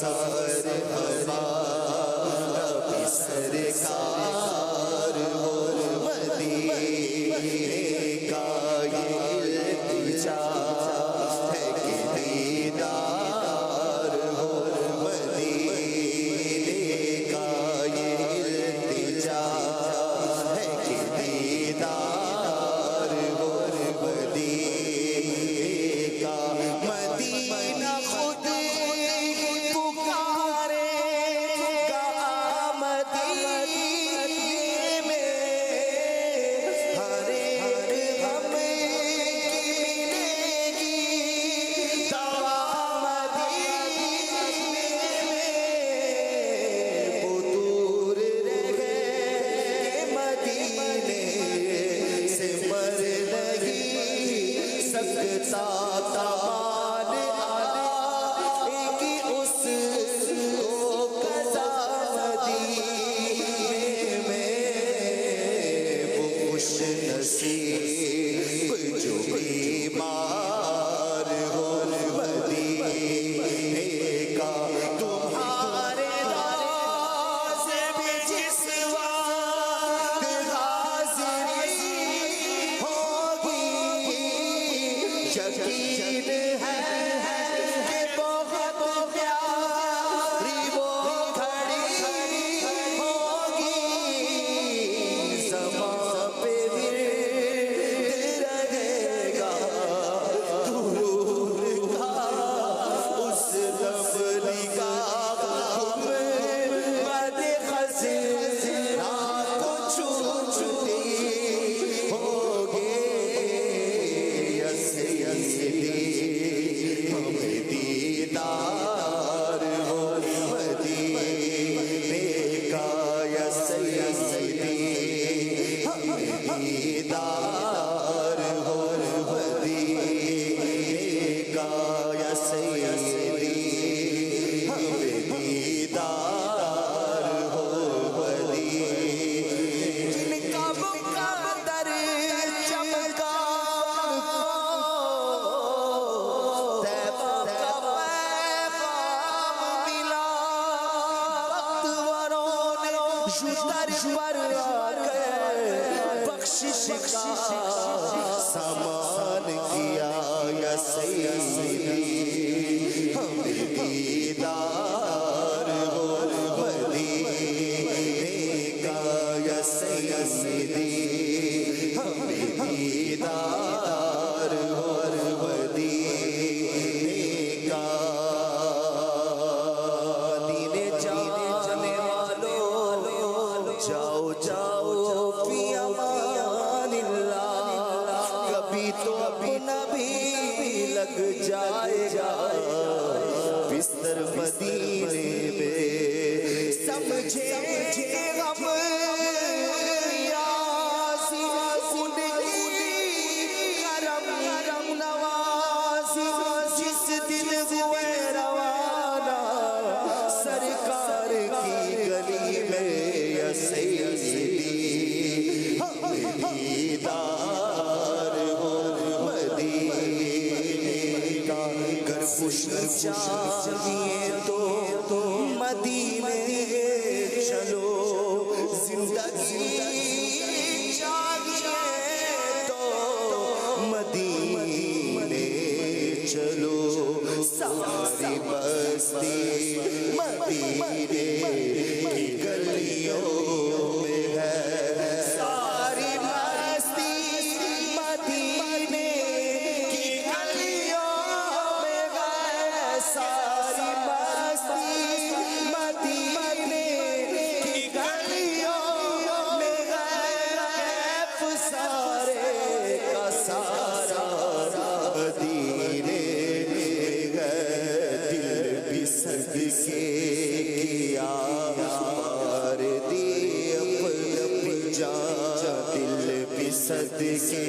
سار ہمارا بھی سرکار ہو مدینے کا یہ التجا ہے کہ دیدار ہو مدینے کا یہ التجا ہے کہ دیدار ہو مدینے کا مدینہ خود پکارے گا مدینے میں ہر ایک غم ملے گی دوا مدینے میں وہ دور رہے مدینے سے مر نہیں سکتا تمام آنے کی اس کو قضا مدینے میں وہ خوش نصیب جو بیمار ہو مدینے کا تمہارے راز بھی جس وقت حاضری ہوگی یقین ہے کہ بہت پیاری وہ گھڑی ہوگی زمان پہ ورد رہے گا درود کا اس لب نگاہ مد خزرا کو چھوٹی ہوگی یا سیدی ہمیں دیدار ہو مدینے کا یا سیدی ہمیں دیدار ہو مدینے کا یا سیدی ہمیں دیدار ہو مدینے جن کا مقدر چمکا طیبہ کا پیغام ملا وقتوروں نے در پر آ کر بخشش کا سامان کیا یا سیدی ہمیں دیدار ہو مدینے کا یا سیدی ہمیں دیدار ہو مدینے کا مدینے جانے والوں جاؤ جاؤ فی امان اللہ کبھی تو اپنا بھی لگ جائے گا بستر مدینے میں سمجھے غم یاسی ان کی کرم نوازی جس دن ہوئے روانہ سرکار کی گلی میں یا سیدی ہمیں دیدار ہو مدینے کا گر خوش چاہیے تو مدینے چلو زندگی چاہیے تو مدینے چلو ساری بستی مدینے کی گلیوں میں ہے ساری بستی مدینے کی گلیوں میں ہے ساری بستی مدینے کی گلیوں میں ہے کیف سارے کا سارا مدینے میں ہے دل بھی صدقے کیا مار دی اپنی جان دل بھی صدقے